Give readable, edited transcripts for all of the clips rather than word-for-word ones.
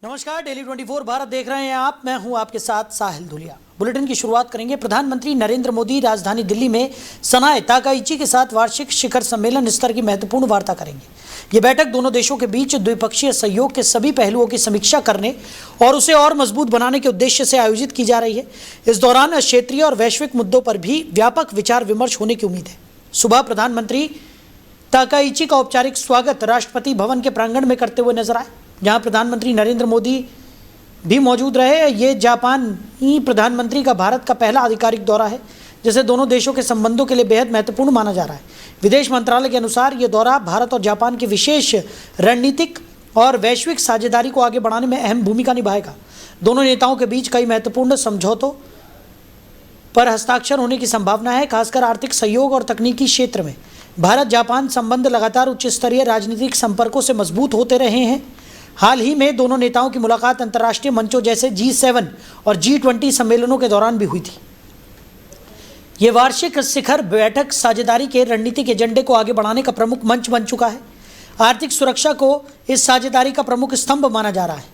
नमस्कार, डेली 24 भारत देख रहे हैं आप। मैं हूं आपके साथ साहिल धुलिया। बुलेटिन की शुरुआत करेंगे। प्रधानमंत्री नरेंद्र मोदी राजधानी दिल्ली में सनाए ताकाइची के साथ वार्षिक शिखर सम्मेलन स्तर की महत्वपूर्ण वार्ता करेंगे। ये बैठक दोनों देशों के बीच द्विपक्षीय सहयोग के सभी पहलुओं की समीक्षा करने और उसे और मजबूत बनाने के उद्देश्य से आयोजित की जा रही है। इस दौरान क्षेत्रीय और वैश्विक मुद्दों पर भी व्यापक विचार विमर्श होने की उम्मीद है। सुबह प्रधानमंत्री ताकाइची का औपचारिक स्वागत राष्ट्रपति भवन के प्रांगण में करते हुए नजर आए, जहां प्रधानमंत्री नरेंद्र मोदी भी मौजूद रहे। ये जापानी प्रधानमंत्री का भारत का पहला आधिकारिक दौरा है, जिसे दोनों देशों के संबंधों के लिए बेहद महत्वपूर्ण माना जा रहा है। विदेश मंत्रालय के अनुसार ये दौरा भारत और जापान की विशेष रणनीतिक और वैश्विक साझेदारी को आगे बढ़ाने में अहम भूमिका निभाएगा। दोनों नेताओं के बीच कई महत्वपूर्ण समझौतों पर हस्ताक्षर होने की संभावना है, खासकर आर्थिक सहयोग और तकनीकी क्षेत्र में। भारत जापान संबंध लगातार उच्च स्तरीय राजनीतिक संपर्कों से मजबूत होते रहे हैं। हाल ही में दोनों नेताओं की मुलाकात अंतर्राष्ट्रीय मंचों जैसे G7 और G20 सम्मेलनों के दौरान भी हुई थी। ये वार्षिक शिखर बैठक साझेदारी के रणनीतिक एजेंडे को आगे बढ़ाने का प्रमुख मंच बन चुका है। आर्थिक सुरक्षा को इस साझेदारी का प्रमुख स्तंभ माना जा रहा है।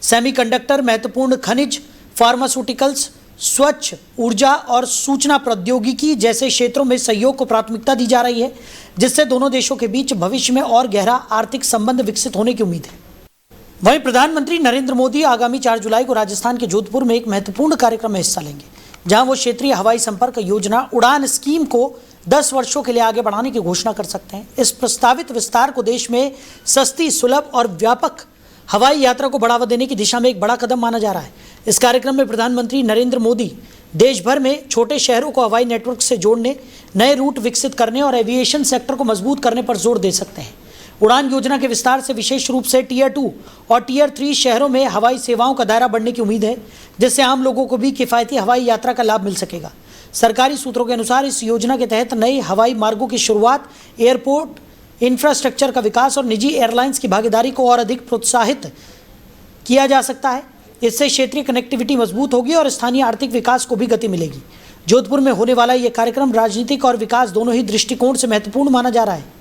सेमीकंडक्टर, महत्वपूर्ण खनिज, फार्मास्यूटिकल्स, स्वच्छ ऊर्जा और सूचना प्रौद्योगिकी जैसे क्षेत्रों में सहयोग को प्राथमिकता दी जा रही है, जिससे दोनों देशों के बीच भविष्य में और गहरा आर्थिक संबंध विकसित होने की उम्मीद है। वहीं प्रधानमंत्री नरेंद्र मोदी आगामी 4 जुलाई को राजस्थान के जोधपुर में एक महत्वपूर्ण कार्यक्रम में हिस्सा लेंगे, जहां वो क्षेत्रीय हवाई संपर्क योजना उड़ान स्कीम को 10 वर्षों के लिए आगे बढ़ाने की घोषणा कर सकते हैं। इस प्रस्तावित विस्तार को देश में सस्ती, सुलभ और व्यापक हवाई यात्रा को बढ़ावा देने की दिशा में एक बड़ा कदम माना जा रहा है। इस कार्यक्रम में प्रधानमंत्री नरेंद्र मोदी देश भर में छोटे शहरों को हवाई नेटवर्क से जोड़ने, नए रूट विकसित करने और एविएशन सेक्टर को मजबूत करने पर जोर दे सकते हैं। उड़ान योजना के विस्तार से विशेष रूप से टियर 2 और टियर 3 शहरों में हवाई सेवाओं का दायरा बढ़ने की उम्मीद है, जिससे आम लोगों को भी किफ़ायती हवाई यात्रा का लाभ मिल सकेगा। सरकारी सूत्रों के अनुसार इस योजना के तहत नए हवाई मार्गों की शुरुआत, एयरपोर्ट इंफ्रास्ट्रक्चर का विकास और निजी एयरलाइंस की भागीदारी को और अधिक प्रोत्साहित किया जा सकता है। इससे क्षेत्रीय कनेक्टिविटी मजबूत होगी और स्थानीय आर्थिक विकास को भी गति मिलेगी। जोधपुर में होने वाला यह कार्यक्रम राजनीतिक और विकास दोनों ही दृष्टिकोण से महत्वपूर्ण माना जा रहा है।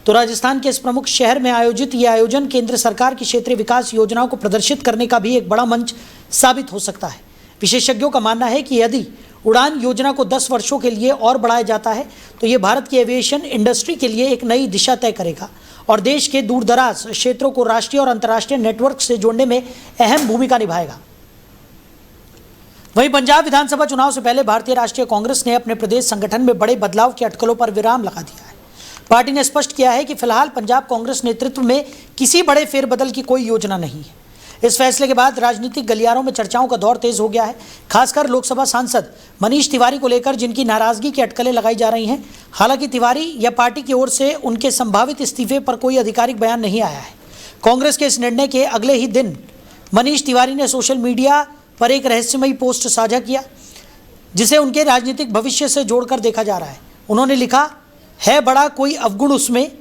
तो राजस्थान के इस प्रमुख शहर में आयोजित यह आयोजन केंद्र सरकार की क्षेत्रीय विकास योजनाओं को प्रदर्शित करने का भी एक बड़ा मंच साबित हो सकता है। विशेषज्ञों का मानना है कि यदि उड़ान योजना को 10 वर्षों के लिए और बढ़ाया जाता है, तो ये भारत की एविएशन इंडस्ट्री के लिए एक नई दिशा तय करेगा और देश के दूरदराज क्षेत्रों को राष्ट्रीय और अंतर्राष्ट्रीय नेटवर्क से जोड़ने में अहम भूमिका निभाएगा। वहीं पंजाब विधानसभा चुनाव से पहले भारतीय राष्ट्रीय कांग्रेस ने अपने प्रदेश संगठन में बड़े बदलाव की अटकलों पर विराम लगा दिया है। पार्टी ने स्पष्ट किया है कि फिलहाल पंजाब कांग्रेस नेतृत्व में किसी बड़े फेरबदल की कोई योजना नहीं है। इस फैसले के बाद राजनीतिक गलियारों में चर्चाओं का दौर तेज हो गया है, खासकर लोकसभा सांसद मनीष तिवारी को लेकर, जिनकी नाराजगी की अटकलें लगाई जा रही हैं। हालांकि तिवारी या पार्टी की ओर से उनके संभावित इस्तीफे पर कोई आधिकारिक बयान नहीं आया है। कांग्रेस के इस निर्णय के अगले ही दिन मनीष तिवारी ने सोशल मीडिया पर एक रहस्यमयी पोस्ट साझा किया, जिसे उनके राजनीतिक भविष्य से जोड़कर देखा जा रहा है। उन्होंने लिखा है, बड़ा कोई अवगुण उसमें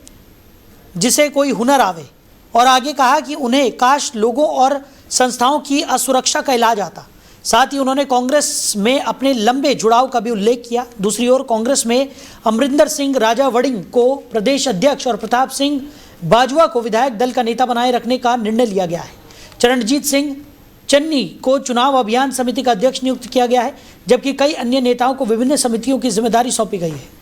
जिसे कोई हुनर आवे, और आगे कहा कि उन्हें काश लोगों और संस्थाओं की असुरक्षा का इलाज आता। साथ ही उन्होंने कांग्रेस में अपने लंबे जुड़ाव का भी उल्लेख किया। दूसरी ओर कांग्रेस में अमरिंदर सिंह राजा वड़िंग को प्रदेश अध्यक्ष और प्रताप सिंह बाजवा को विधायक दल का नेता बनाए रखने का निर्णय लिया गया है। चरणजीत सिंह चन्नी को चुनाव अभियान समिति का अध्यक्ष नियुक्त किया गया है, जबकि कई अन्य नेताओं को विभिन्न समितियों की जिम्मेदारी सौंपी गई है।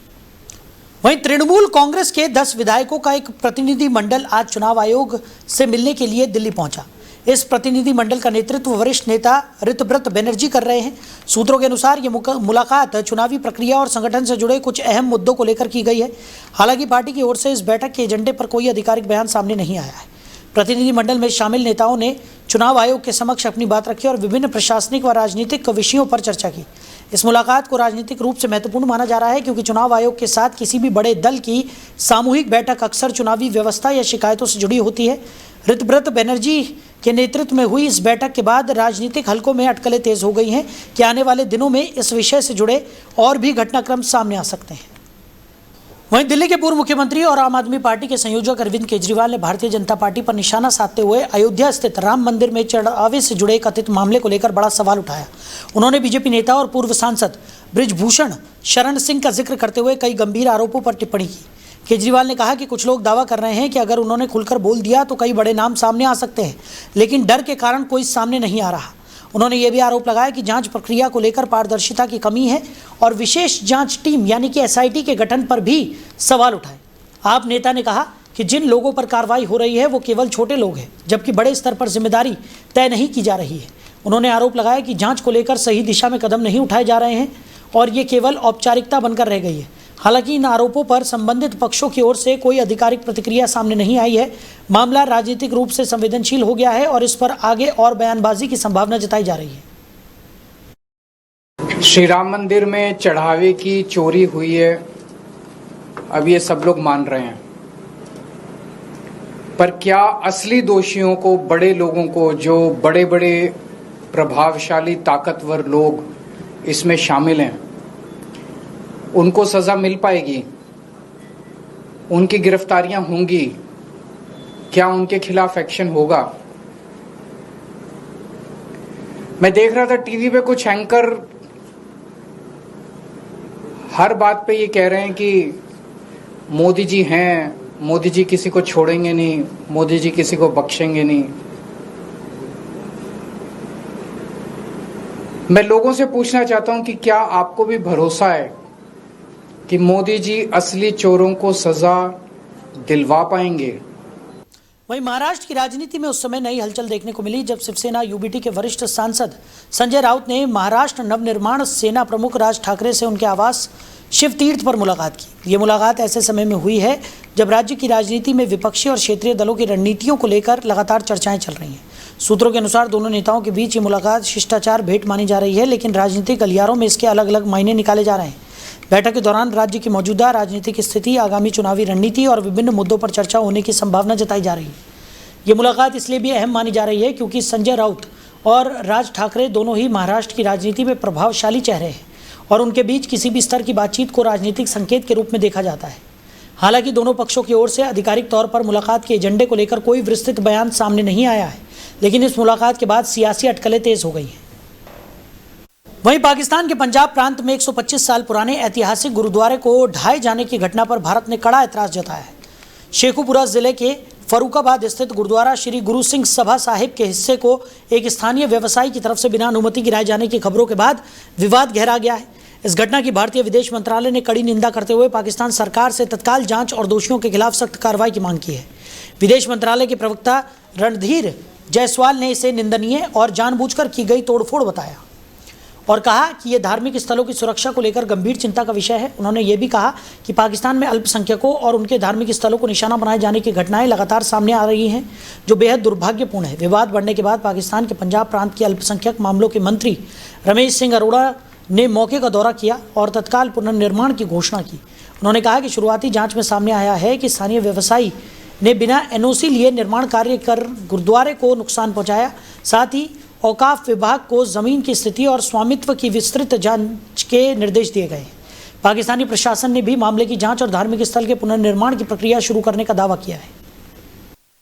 वहीं तृणमूल कांग्रेस के 10 विधायकों का एक प्रतिनिधि मंडल आज चुनाव आयोग से मिलने के लिए दिल्ली पहुंचा। इस प्रतिनिधि मंडल का नेतृत्व वरिष्ठ नेता ऋतव्रत बनर्जी कर रहे हैं। सूत्रों के अनुसार ये मुलाकात चुनावी प्रक्रिया और संगठन से जुड़े कुछ अहम मुद्दों को लेकर की गई है। हालांकि पार्टी की ओर से इस बैठक के एजेंडे पर कोई आधिकारिक बयान सामने नहीं आया है। प्रतिनिधि मंडल में शामिल नेताओं ने चुनाव आयोग के समक्ष अपनी बात रखी और विभिन्न प्रशासनिक व राजनीतिक विषयों पर चर्चा की। इस मुलाकात को राजनीतिक रूप से महत्वपूर्ण माना जा रहा है, क्योंकि चुनाव आयोग के साथ किसी भी बड़े दल की सामूहिक बैठक अक्सर चुनावी व्यवस्था या शिकायतों से जुड़ी होती है। ऋतव्रत बनर्जी के नेतृत्व में हुई इस बैठक के बाद राजनीतिक हलकों में अटकलें तेज हो गई हैं कि आने वाले दिनों में इस विषय से जुड़े और भी घटनाक्रम सामने आ सकते हैं। वहीं दिल्ली के पूर्व मुख्यमंत्री और आम आदमी पार्टी के संयोजक अरविंद केजरीवाल ने भारतीय जनता पार्टी पर निशाना साधते हुए अयोध्या स्थित राम मंदिर में चढ़ावे से जुड़े कथित मामले को लेकर बड़ा सवाल उठाया। उन्होंने बीजेपी नेता और पूर्व सांसद बृजभूषण शरण सिंह का जिक्र करते हुए कई गंभीर आरोपों पर टिप्पणी की। केजरीवाल ने कहा कि कुछ लोग दावा कर रहे हैं कि अगर उन्होंने खुलकर बोल दिया तो कई बड़े नाम सामने आ सकते हैं, लेकिन डर के कारण कोई सामने नहीं आ रहा। उन्होंने ये भी आरोप लगाया कि जांच प्रक्रिया को लेकर पारदर्शिता की कमी है और विशेष जांच टीम यानी कि एसआईटी के गठन पर भी सवाल उठाए। आप नेता ने कहा कि जिन लोगों पर कार्रवाई हो रही है वो केवल छोटे लोग हैं, जबकि बड़े स्तर पर जिम्मेदारी तय नहीं की जा रही है। उन्होंने आरोप लगाया कि जांच को लेकर सही दिशा में कदम नहीं उठाए जा रहे हैं और ये केवल औपचारिकता बनकर रह गई है। हालांकि इन आरोपों पर संबंधित पक्षों की ओर से कोई आधिकारिक प्रतिक्रिया सामने नहीं आई है। मामला राजनीतिक रूप से संवेदनशील हो गया है और इस पर आगे और बयानबाजी की संभावना जताई जा रही है। श्री राम मंदिर में चढ़ावे की चोरी हुई है, अब ये सब लोग मान रहे हैं, पर क्या असली दोषियों को, बड़े लोगों को, जो बड़े बड़े प्रभावशाली ताकतवर लोग इसमें शामिल हैं, उनको सजा मिल पाएगी? उनकी गिरफ्तारियां होंगी? क्या उनके खिलाफ एक्शन होगा? मैं देख रहा था टीवी पे कुछ एंकर हर बात पे ये कह रहे हैं कि मोदी जी हैं, मोदी जी किसी को छोड़ेंगे नहीं, मोदी जी किसी को बख्शेंगे नहीं। मैं लोगों से पूछना चाहता हूं कि क्या आपको भी भरोसा है कि मोदी जी असली चोरों को सजा दिलवा पाएंगे? वहीं महाराष्ट्र की राजनीति में उस समय नई हलचल देखने को मिली जब शिवसेना यूबीटी के वरिष्ठ सांसद संजय राउत ने महाराष्ट्र नवनिर्माण सेना प्रमुख राज ठाकरे से उनके आवास शिवतीर्थ पर मुलाकात की। ये मुलाकात ऐसे समय में हुई है जब राज्य की राजनीति में विपक्षी और क्षेत्रीय दलों की रणनीतियों को लेकर लगातार चर्चाएं चल रही हैं। सूत्रों के अनुसार दोनों नेताओं के बीच ये मुलाकात शिष्टाचार भेंट मानी जा रही है, लेकिन राजनीतिक गलियारों में इसके अलग अलग मायने निकाले जा रहे हैं। बैठक के दौरान राज्य की मौजूदा राजनीतिक स्थिति, आगामी चुनावी रणनीति और विभिन्न मुद्दों पर चर्चा होने की संभावना जताई जा रही है। ये मुलाकात इसलिए भी अहम मानी जा रही है क्योंकि संजय राउत और राज ठाकरे दोनों ही महाराष्ट्र की राजनीति में प्रभावशाली चेहरे हैं और उनके बीच किसी भी स्तर की बातचीत को राजनीतिक संकेत के रूप में देखा जाता है। हालांकि दोनों पक्षों की ओर से आधिकारिक तौर पर मुलाकात के एजेंडे को लेकर कोई विस्तृत बयान सामने नहीं आया है, लेकिन इस मुलाकात के बाद सियासी अटकलें तेज हो गई हैं। वहीं पाकिस्तान के पंजाब प्रांत में 125 साल पुराने ऐतिहासिक गुरुद्वारे को ढाए जाने की घटना पर भारत ने कड़ा ऐतराज जताया है। शेखुपुरा जिले के फरूखाबाद स्थित गुरुद्वारा श्री गुरु सिंह सभा साहिब के हिस्से को एक स्थानीय व्यवसायी की तरफ से बिना अनुमति गिराए जाने की खबरों के बाद विवाद गहरा गया है। इस घटना की भारतीय विदेश मंत्रालय ने कड़ी निंदा करते हुए पाकिस्तान सरकार से तत्काल जांच और दोषियों के खिलाफ सख्त कार्रवाई की मांग की है। विदेश मंत्रालय के प्रवक्ता रणधीर जायसवाल ने इसे निंदनीय और जानबूझकर की गई तोड़फोड़ बताया और कहा कि ये धार्मिक स्थलों की सुरक्षा को लेकर गंभीर चिंता का विषय है। उन्होंने ये भी कहा कि पाकिस्तान में अल्पसंख्यकों और उनके धार्मिक स्थलों को निशाना बनाए जाने की घटनाएं लगातार सामने आ रही हैं, जो बेहद दुर्भाग्यपूर्ण है। विवाद बढ़ने के बाद पाकिस्तान के पंजाब प्रांत के अल्पसंख्यक मामलों के मंत्री रमेश सिंह अरोड़ा ने मौके का दौरा किया और तत्काल पुनर्निर्माण की घोषणा की। उन्होंने कहा कि शुरुआती जाँच में सामने आया है कि स्थानीय व्यवसायी ने बिना एनओसी लिए निर्माण कार्य कर गुरुद्वारे को नुकसान पहुँचाया। साथ ही औकाफ विभाग को ज़मीन की स्थिति और स्वामित्व की विस्तृत जांच के निर्देश दिए गए। पाकिस्तानी प्रशासन ने भी मामले की जांच और धार्मिक स्थल के पुनर्निर्माण की प्रक्रिया शुरू करने का दावा किया है।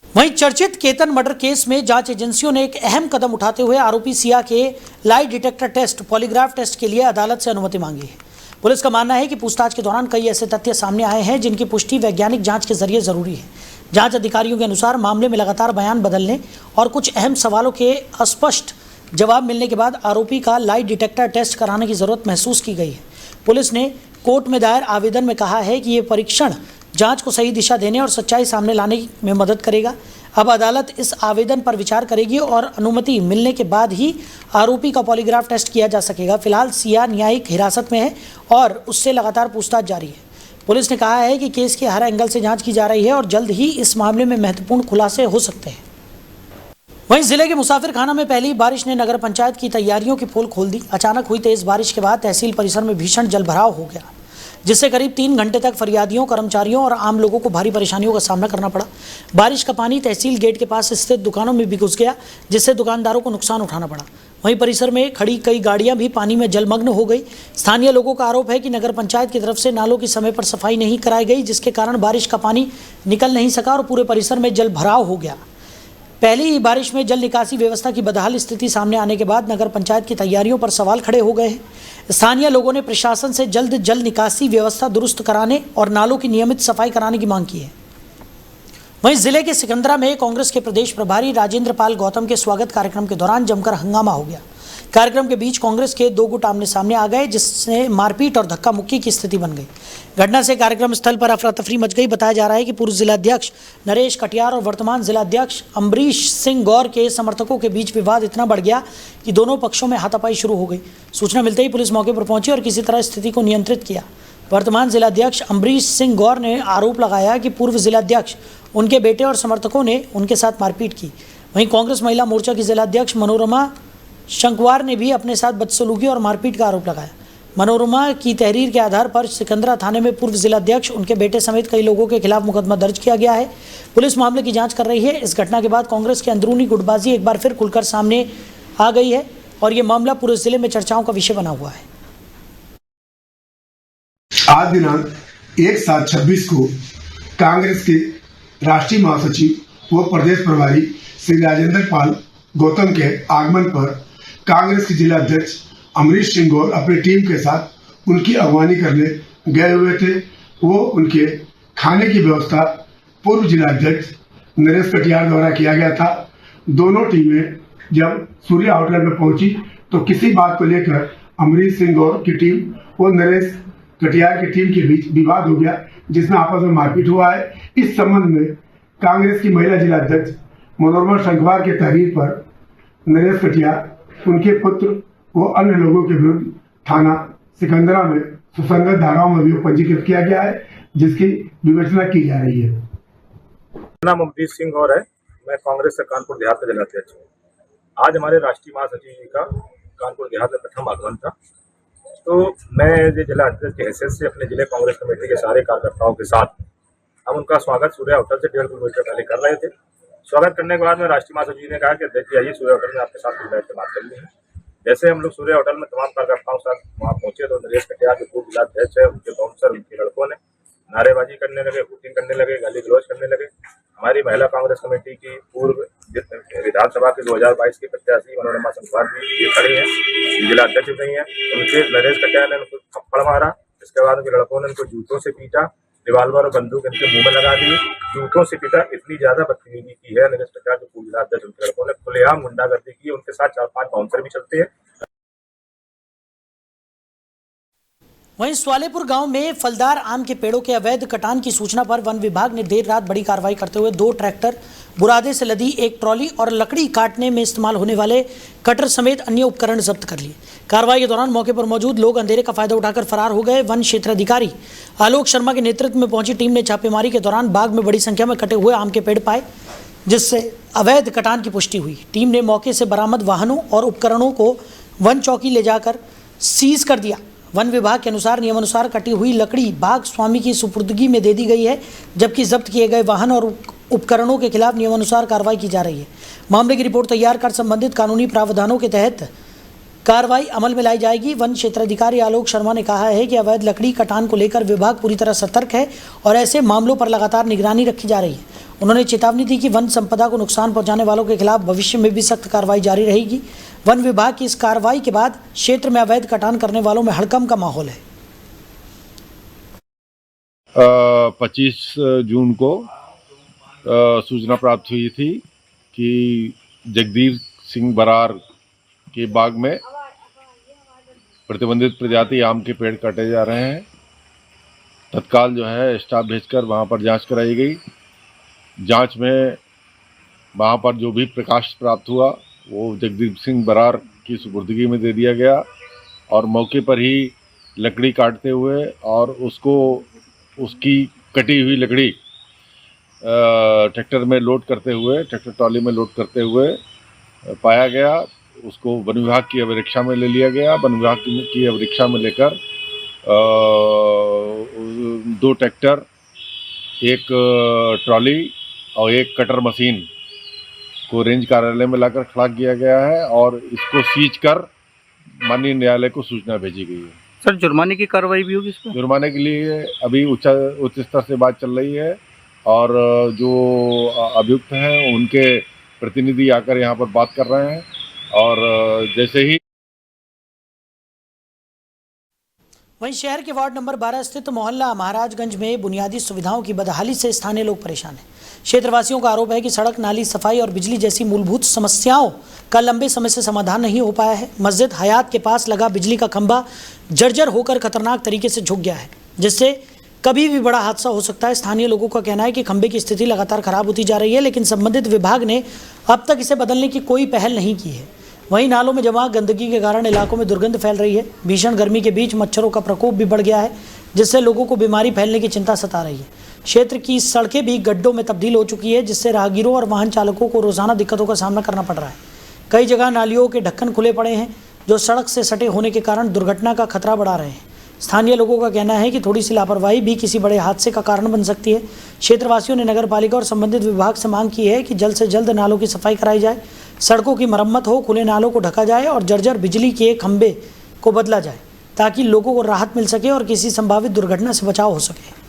वहीं चर्चित केतन मर्डर केस में जांच एजेंसियों ने एक अहम कदम उठाते हुए आरोपी सिया के lie detector test, polygraph test के लिए अदालत से अनुमति मांगी है। पुलिस का मानना है कि पूछताछ के दौरान कई ऐसे तथ्य सामने आए हैं जिनकी पुष्टि वैज्ञानिक जाँच के जरिए जरूरी है। जांच अधिकारियों के अनुसार मामले में लगातार बयान बदलने और कुछ अहम सवालों के अस्पष्ट जवाब मिलने के बाद आरोपी का लाई डिटेक्टर टेस्ट कराने की जरूरत महसूस की गई है। पुलिस ने कोर्ट में दायर आवेदन में कहा है कि ये परीक्षण जांच को सही दिशा देने और सच्चाई सामने लाने में मदद करेगा। अब अदालत इस आवेदन पर विचार करेगी और अनुमति मिलने के बाद ही आरोपी का पॉलीग्राफ टेस्ट किया जा सकेगा। फिलहाल सिया न्यायिक हिरासत में है और उससे लगातार पूछताछ जारी है। पुलिस ने कहा है कि केस के हर एंगल से जांच की जा रही है और जल्द ही इस मामले में महत्वपूर्ण खुलासे हो सकते हैं। वहीं जिले के मुसाफिर खाना में पहली बारिश ने नगर पंचायत की तैयारियों की पोल खोल दी। अचानक हुई तेज बारिश के बाद तहसील परिसर में भीषण जलभराव हो गया, जिससे करीब 3 घंटे तक फरियादियों, कर्मचारियों और आम लोगों को भारी परेशानियों का सामना करना पड़ा। बारिश का पानी तहसील गेट के पास स्थित दुकानों में भी घुस गया, जिससे दुकानदारों को नुकसान उठाना पड़ा। वहीं परिसर में खड़ी कई गाड़ियां भी पानी में जलमग्न हो गई। स्थानीय लोगों का आरोप है कि नगर पंचायत की तरफ से नालों की समय पर सफाई नहीं कराई गई, जिसके कारण बारिश का पानी निकल नहीं सका और पूरे परिसर में जल भराव हो गया। पहली ही बारिश में जल निकासी व्यवस्था की बदहाल स्थिति सामने आने के बाद नगर पंचायत की तैयारियों पर सवाल खड़े हो गए हैं। स्थानीय लोगों ने प्रशासन से जल्द जल निकासी व्यवस्था दुरुस्त कराने और नालों की नियमित सफाई कराने की मांग की है। वहीं जिले के सिकंदरा में कांग्रेस के प्रदेश प्रभारी राजेंद्र पाल गौतम के स्वागत कार्यक्रम के दौरान जमकर हंगामा हो गया। कार्यक्रम के बीच कांग्रेस के दो गुट आमने सामने आ गए, जिससे मारपीट और धक्का मुक्की की स्थिति बन गई। घटना से कार्यक्रम स्थल पर अफरा तफरी मच गई। बताया जा रहा है कि पूर्व जिलाध्यक्ष नरेश कटियार और वर्तमान जिलाध्यक्ष अम्बरीश सिंह गौर के समर्थकों के बीच विवाद इतना बढ़ गया कि दोनों पक्षों में हाथापाई शुरू हो गई। सूचना मिलते ही पुलिस मौके पर पहुंची और किसी तरह स्थिति को नियंत्रित किया। वर्तमान जिलाध्यक्ष अम्बरीश सिंह गौर ने आरोप लगाया कि पूर्व जिलाध्यक्ष उनके बेटे और समर्थकों ने उनके साथ मारपीट की। वहीं कांग्रेस महिला मोर्चा की जिलाध्यक्ष मनोरमा शंकवार ने भी अपने साथ बदसलूकी और मारपीट का आरोप लगाया। मनोरमा की तहरीर के आधार पर सिकंदरा थाने में पूर्व जिलाध्यक्ष, उनके बेटे समेत कई लोगों के खिलाफ मुकदमा दर्ज किया गया है। पुलिस मामले की जांच कर रही है। इस घटना के बाद कांग्रेस की अंदरूनी गुटबाजी एक बार फिर खुलकर सामने आ गई है और ये मामला पूरे जिले में चर्चाओं का विषय बना हुआ है। आज दिनांक 1/7/26 को कांग्रेस के राष्ट्रीय महासचिव व प्रदेश प्रभारी श्री राजेंद्र पाल गौतम के आगमन पर कांग्रेस के जिला अध्यक्ष अमरीश सिंह गौर अपनी टीम के साथ उनकी अगवानी करने गए हुए थे। वो उनके खाने की व्यवस्था पूर्व जिला अध्यक्ष नरेश कटियार द्वारा किया गया था। दोनों टीमें जब सूर्य आउटलेट में पहुंची तो किसी बात को लेकर अमरीश सिंह गौर की टीम और नरेश कटियार की टीम के बीच विवाद हो गया, जिसमें आपस में मारपीट हुआ है। इस संबंध में कांग्रेस की महिला जिला अध्यक्ष मनोरमा शंकवार के तहरीर पर नरेश कटियार, उनके पुत्र व अन्य लोगों के विरुद्ध थाना सिकंदरा में सुसंगत धाराओं में अभियोग पंजीकृत किया गया है, जिसकी विवेचना की जा रही है। नाम अमरीश सिंह गौर है। मैं कांग्रेस से कानपुर देहात का जिलाध्यक्ष हूँ। आज हमारे राष्ट्रीय महासचिव जी का कानपुर देहात में प्रथम आगमन था, तो मैं जिला अध्यक्ष की हैसियत से अपने जिले कांग्रेस कमेटी के सारे कार्यकर्ताओं के साथ हम उनका स्वागत सूर्य होटल से 1.5 किलोमीटर पहले कर रहे थे। स्वागत करने के बाद में राष्ट्रीय महासचिव जी ने कहा कि अध्यक्ष जी आइए सूर्य होटल में आपके साथ कुछ बैठ के बात करनी है। जैसे हम लोग सूर्य होटल में तमाम कार्यकर्ताओं के साथ वहाँ पहुंचे तो नरेश कटियार जो पूर्व जिलाध्यक्ष है, उनके बाउंसर, उनके लड़कों ने नारेबाजी करने लगे, हुटिंग करने लगे, गाली गलौज करने लगे। हमारी महिला कांग्रेस कमेटी की पूर्व विधानसभा के 2022 के प्रत्याशी मनोरमा शंकवार जी ये खड़ी है, जिला अध्यक्ष नहीं है। उनके नरेश कटियार ने उनको थप्पड़ मारा। इसके बाद उनके लड़कों ने उनको जूतों से पीटा, रिवाल्वर और बंदूक इनके मुंह में लगा दी, जूतों से पीटा। इतनी ज्यादा बदतमीजी की है नरेश कटियार जो पूर्व जिलाध्यक्ष, उनके लड़कों ने खुलेआम गुंडागर्दी की। उनके साथ 4-5 बाउंसर भी चलते हैं। वहीं स्वालेपुर गांव में फलदार आम के पेड़ों के अवैध कटान की सूचना पर वन विभाग ने देर रात बड़ी कार्रवाई करते हुए 2 ट्रैक्टर, बुरादे से लदी 1 ट्रॉली और लकड़ी काटने में इस्तेमाल होने वाले कटर समेत अन्य उपकरण जब्त कर लिए। कार्रवाई के दौरान मौके पर मौजूद लोग अंधेरे का फायदा उठाकर फरार हो गए। वन क्षेत्राधिकारी आलोक शर्मा के नेतृत्व में पहुंची टीम ने छापेमारी के दौरान बाग में बड़ी संख्या में कटे हुए आम के पेड़ पाए, जिससे अवैध कटान की पुष्टि हुई। टीम ने मौके से बरामद वाहनों और उपकरणों को वन चौकी ले जाकर सीज कर दिया। वन विभाग के अनुसार नियमानुसार कटी हुई लकड़ी बाग स्वामी की सुपुर्दगी में दे दी गई है, जबकि जब्त किए गए वाहन और उपकरणों के खिलाफ नियमानुसार कार्रवाई की जा रही है। मामले की रिपोर्ट तैयार कर संबंधित कानूनी प्रावधानों के तहत कार्रवाई अमल में लाई जाएगी। वन क्षेत्राधिकारी आलोक शर्मा ने कहा है कि अवैध लकड़ी कटान को लेकर विभाग पूरी तरह सतर्क है और ऐसे मामलों पर लगातार निगरानी रखी जा रही है। उन्होंने चेतावनी दी कि वन संपदा को नुकसान पहुंचाने वालों के खिलाफ भविष्य में भी सख्त कार्रवाई जारी रहेगी। वन विभाग की इस कार्रवाई के बाद क्षेत्र में अवैध कटान करने वालों में हड़कंप का माहौल है। 25 जून को सूचना प्राप्त हुई थी कि जगदीप सिंह बरार के बाग में प्रतिबंधित प्रजाति आम के पेड़ काटे जा रहे हैं। तत्काल जो है स्टाफ भेजकर वहां पर जांच कराई गई। जांच में वहां पर जो भी प्रकाश प्राप्त हुआ वो जगदीप सिंह बरार की सुपुर्दगी में दे दिया गया और मौके पर ही लकड़ी काटते हुए और उसकी कटी हुई लकड़ी ट्रैक्टर में लोड करते हुए, ट्रैक्टर ट्रॉली में लोड करते हुए पाया गया। उसको वन विभाग की अभिरक्षा में ले लिया गया। वन विभाग की अभिरक्षा में लेकर 2 ट्रैक्टर, 1 ट्रॉली और 1 कटर मशीन को रेंज कार्यालय में लाकर खड़ा किया गया है और इसको सीज कर माननीय न्यायालय को सूचना भेजी गई है। सर, जुर्माने की कार्रवाई भी होगी इसमें? जुर्माने के लिए अभी उच्च स्तर से बात चल रही है और जो अभियुक्त हैं उनके प्रतिनिधि आकर यहाँ पर बात कर रहे हैं और जैसे ही वहीं शहर के वार्ड नंबर 12 स्थित मोहल्ला महाराजगंज में बुनियादी सुविधाओं की बदहाली से स्थानीय लोग परेशान हैं। क्षेत्रवासियों का आरोप है कि सड़क, नाली, सफाई और बिजली जैसी मूलभूत समस्याओं का लंबे समय से समाधान नहीं हो पाया है। मस्जिद हयात के पास लगा बिजली का खंभा जर्जर होकर खतरनाक तरीके से झुक गया है, जिससे कभी भी बड़ा हादसा हो सकता है। स्थानीय लोगों का कहना है कि खंभे की स्थिति लगातार खराब होती जा रही है, लेकिन संबंधित विभाग ने अब तक इसे बदलने की कोई पहल नहीं की है। वहीं नालों में जमा गंदगी के कारण इलाकों में दुर्गंध फैल रही है। भीषण गर्मी के बीच मच्छरों का प्रकोप भी बढ़ गया है, जिससे लोगों को बीमारी फैलने की चिंता सता रही है। क्षेत्र की सड़कें भी गड्ढों में तब्दील हो चुकी है, जिससे राहगीरों और वाहन चालकों को रोजाना दिक्कतों का सामना करना पड़ रहा है। कई जगह नालियों के ढक्कन खुले पड़े हैं, जो सड़क से सटे होने के कारण दुर्घटना का खतरा बढ़ा रहे हैं। स्थानीय लोगों का कहना है कि थोड़ी सी लापरवाही भी किसी बड़े हादसे का कारण बन सकती है। क्षेत्रवासियों ने नगर पालिका और संबंधित विभाग से मांग की है कि जल्द से जल्द नालों की सफाई कराई जाए, सड़कों की मरम्मत हो, खुले नालों को ढका जाए और जर्जर बिजली के खंभे को बदला जाए, ताकि लोगों को राहत मिल सके और किसी संभावित दुर्घटना से बचाव हो सके।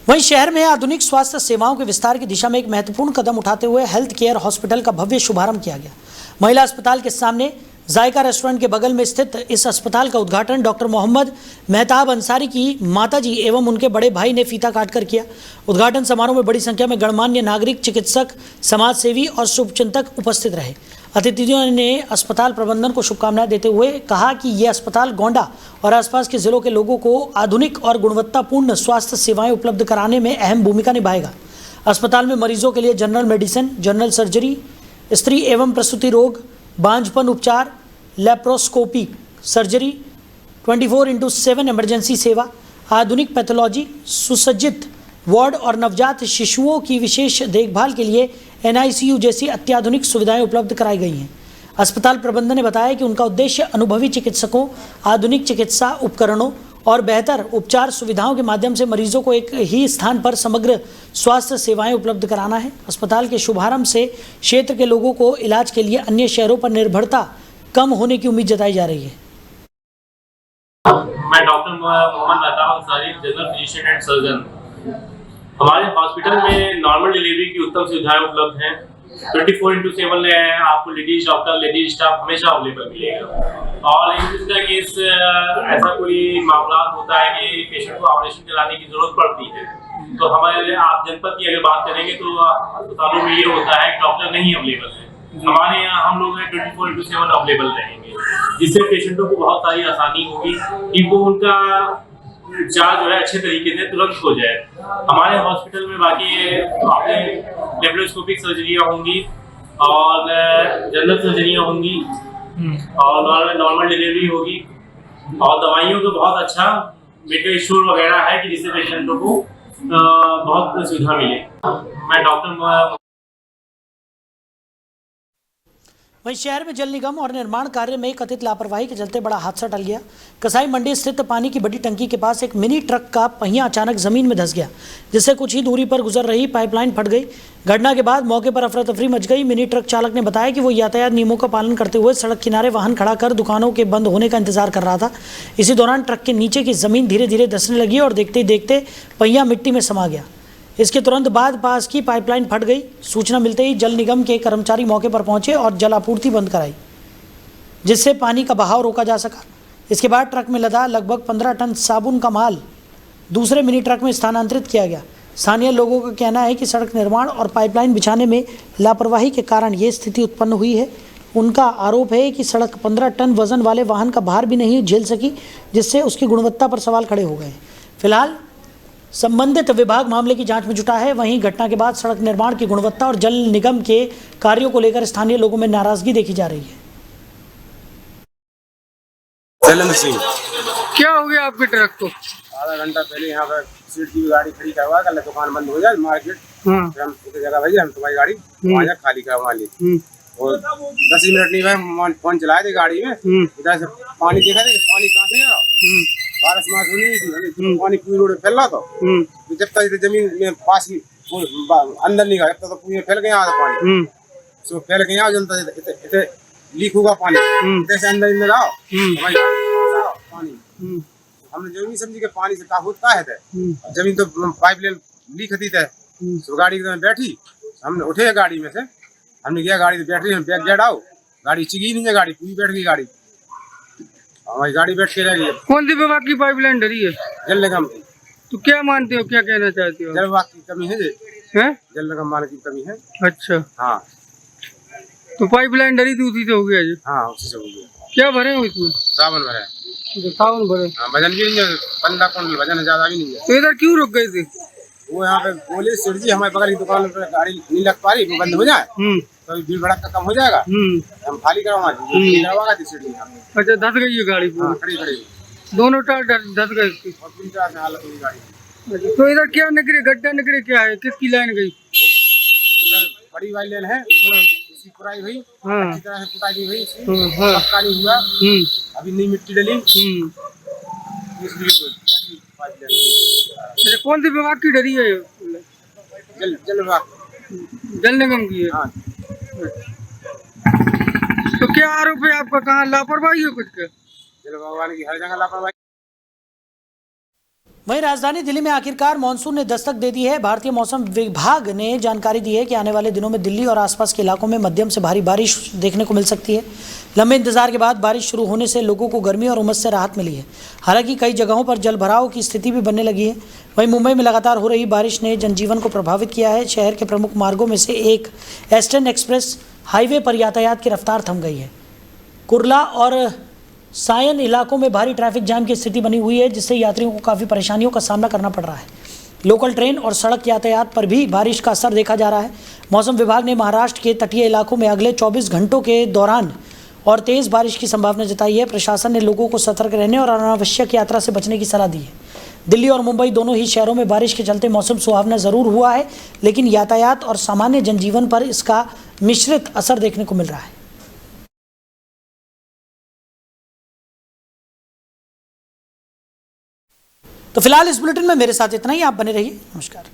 वहीं शहर में आधुनिक स्वास्थ्य सेवाओं के विस्तार की दिशा में एक महत्वपूर्ण कदम उठाते हुए हेल्थ केयर हॉस्पिटल का भव्य शुभारंभ किया गया। महिला अस्पताल के सामने जायका रेस्टोरेंट के बगल में स्थित इस अस्पताल का उद्घाटन डॉक्टर मोहम्मद मेहताब अंसारी की माताजी एवं उनके बड़े भाई ने फीता काटकर किया। उद्घाटन समारोह में बड़ी संख्या में गणमान्य नागरिक, चिकित्सक, समाजसेवी और शुभचिंतक उपस्थित रहे। अतिथियों ने अस्पताल प्रबंधन को शुभकामनाएं देते हुए कहा कि यह अस्पताल गोंडा और आसपास के जिलों के लोगों को आधुनिक और गुणवत्तापूर्ण स्वास्थ्य सेवाएं उपलब्ध कराने में अहम भूमिका निभाएगा। अस्पताल में मरीजों के लिए जनरल मेडिसिन, जनरल सर्जरी, स्त्री एवं प्रसूति रोग, बांझपन उपचार, लेप्रोस्कोपी सर्जरी, 24/7 इमरजेंसी सेवा, आधुनिक पैथोलॉजी, सुसज्जित वार्ड और नवजात शिशुओं की विशेष देखभाल के लिए NICU जैसी अत्याधुनिक सुविधाएं उपलब्ध कराई गई हैं। अस्पताल प्रबंधन ने बताया कि उनका उद्देश्य अनुभवी चिकित्सकों, आधुनिक चिकित्सा उपकरणों और बेहतर उपचार सुविधाओं के माध्यम से मरीजों को एक ही स्थान पर समग्र स्वास्थ्य सेवाएं उपलब्ध कराना है। अस्पताल के शुभारंभ से क्षेत्र के लोगों को इलाज के लिए अन्य शहरों पर निर्भरता कम होने की उम्मीद जताई जा रही है। मैं doctor Mohammed Mehtab Ansari, general physician and surgeon. हमारे हॉस्पिटल में नॉर्मल डिलीवरी की उत्तम सुविधाएं उपलब्ध हैं। 24/7 आपको लेडीज डॉक्टर, लेडीज स्टाफ हमेशा अवेलेबल मिलेगा। और इन का केस ऐसा कोई मामला होता है कि पेशेंट को ऑपरेशन कराने की जरूरत पड़ती है, तो हमारे आप जनपद की अगर बात करेंगे तो अस्पतालों में ये होता है डॉक्टर नहीं अवेलेबल है। हमारे यहाँ हम लोग 24/7 अवेलेबल रहेंगे, जिससे पेशेंटों को बहुत सारी आसानी होगी कि वो उनका उपचार जो है अच्छे तरीके से तुरंत हो जाए। हमारे हॉस्पिटल में बाकी आपने लेप्रोस्कोपिक सर्जरियाँ होंगी और जनरल सर्जरियाँ होंगी और नॉर्मल डिलीवरी होगी और दवाइयों का बहुत अच्छा मेडिकल स्टोर वगैरह है कि जिससे पेशेंटों को बहुत सुविधा मिले। मैं डॉक्टर। वहीं शहर में जल निगम और निर्माण कार्य में कथित लापरवाही के चलते बड़ा हादसा टल गया। कसाई मंडी स्थित पानी की बड़ी टंकी के पास एक मिनी ट्रक का पहिया अचानक जमीन में धंस गया, जिससे कुछ ही दूरी पर गुजर रही पाइपलाइन फट गई। घटना के बाद मौके पर अफरा तफरी मच गई। मिनी ट्रक चालक ने बताया कि वो यातायात नियमों का पालन करते हुए सड़क किनारे वाहन खड़ा कर दुकानों के बंद होने का इंतजार कर रहा था। इसी दौरान ट्रक के नीचे की जमीन धीरे धीरे धंसने लगी और देखते ही देखते पहिया मिट्टी में समा गया। इसके तुरंत बाद पास की पाइपलाइन फट गई। सूचना मिलते ही जल निगम के कर्मचारी मौके पर पहुंचे और जल आपूर्ति बंद कराई, जिससे पानी का बहाव रोका जा सका। इसके बाद ट्रक में लदा लगभग 15 टन साबुन का माल दूसरे मिनी ट्रक में स्थानांतरित किया गया। स्थानीय लोगों का कहना है कि सड़क निर्माण और पाइपलाइन बिछाने में लापरवाही के कारण ये स्थिति उत्पन्न हुई है। उनका आरोप है कि सड़क 15 टन वजन वाले वाहन का भार भी नहीं झेल सकी, जिससे उसकी गुणवत्ता पर सवाल खड़े हो गए। फिलहाल संबंधित विभाग मामले की जांच में जुटा है। वहीं घटना के बाद सड़क निर्माण की गुणवत्ता और जल निगम के कार्यों को लेकर स्थानीय लोगों में नाराजगी देखी जा रही है। क्या हो गया आपके ट्रक को? आधा घंटा पहले यहाँ पर सीट की गाड़ी खड़ी करवा कर दुकान बंद हो जाए मार्केट, फिर हम जगह भैया हम तुम्हारी गाड़ी वहाँ खाली करवा ली और 10 मिनट नहीं भाई फोन चलाए थे गाड़ी में। इधर से पानी देखा थे, पानी कहाँ से आ बारिश मास हुई, पानी पूरी रोड फैल रहा था। जब तक जमीन में पास अंदर नहीं गया तब तक पूरी फैल गया पानी, सो फैल गया जल्द लीक होगा पानी, जैसे अंदर आओ पानी हमने जो नहीं समझी कि पानी से का होता है जमीन तो पाइपलाइन लीक होती है तो गाड़ी में बैठी हमने उठे गाड़ी में से हमने गया गाड़ी में बैटरी बैग गेट आओ गाड़ी चिगी नहीं है गाड़ी पूरी बैठ गई गाड़ी हमारी गाड़ी बैठ के रह गई। कौन सी विभाग की पाइपलाइन डरी है? जल निगम की। तो क्या मानते हो, क्या कहना चाहते हो? जल विभाग की कमी है हैं? जल निगम मान की कमी है। अच्छा, हाँ तो पाइपलाइन डरी थी उसी से हो गया जी? हाँ उसी से हो गया। क्या भरे हो इसमें? सावन भरे हैं। सावन भरे। हाँ वजन भी नहीं है 15 क्विंटल वजन है, ज्यादा भी नहीं है। तो इधर क्यों रुक गए थे? वो यहाँ पे बोले सेठ जी हमारे बगल की दुकान पे गाड़ी नहीं लग पा रही, वो बंद हो जाए तो भीड़ भड़का कम हो जाएगा, हम खाली करवा दी सेठ जी। अच्छा, धस गई है गाड़ी पूरी? हाँ खड़ी खड़ी दोनों टायर धस गए इसकी? और 3-4 से हालत हुई गाड़ी। तो इधर क्या निकले, गड्ढा निकले, क्या है, किसकी लाइन गई? इधर बड़ी वाली लेन है, इसकी खुदाई हुई अच्छी तरह से, खुदाई नहीं हुई इसकी, पक्का नहीं हुआ, अभी नहीं मिट्टी डली, इसलिए अच्छा, कौन सी विभाग की डरी है? जल विभाग, जल निगम की है। हाँ। तो क्या आरोप है आपका, कहाँ लापरवाही है कुछ के? जल भगवान की हर जगह लापरवाही। वहीं राजधानी दिल्ली में आखिरकार मानसून ने दस्तक दे दी है। भारतीय मौसम विभाग ने जानकारी दी है कि आने वाले दिनों में दिल्ली और आसपास के इलाकों में मध्यम से भारी बारिश देखने को मिल सकती है। लंबे इंतजार के बाद बारिश शुरू होने से लोगों को गर्मी और उमस से राहत मिली है। हालांकि कई जगहों पर जलभराव की स्थिति भी बनने लगी है। वहीं मुंबई में लगातार हो रही बारिश ने जनजीवन को प्रभावित किया है। शहर के प्रमुख मार्गों में से एक ईस्टर्न एक्सप्रेस हाईवे पर यातायात की रफ्तार थम गई है। कुर्ला और सायन इलाकों में भारी ट्रैफिक जाम की स्थिति बनी हुई है, जिससे यात्रियों को काफ़ी परेशानियों का सामना करना पड़ रहा है। लोकल ट्रेन और सड़क यातायात पर भी बारिश का असर देखा जा रहा है। मौसम विभाग ने महाराष्ट्र के तटीय इलाकों में अगले 24 घंटों के दौरान और तेज़ बारिश की संभावना जताई है। प्रशासन ने लोगों को सतर्क रहने और अनावश्यक यात्रा से बचने की सलाह दी है। दिल्ली और मुंबई दोनों ही शहरों में बारिश के चलते मौसम सुहावना ज़रूर हुआ है, लेकिन यातायात और सामान्य जनजीवन पर इसका मिश्रित असर देखने को मिल रहा है। तो फिलहाल इस बुलेटिन में मेरे साथ इतना ही। आप बने रहिए। नमस्कार।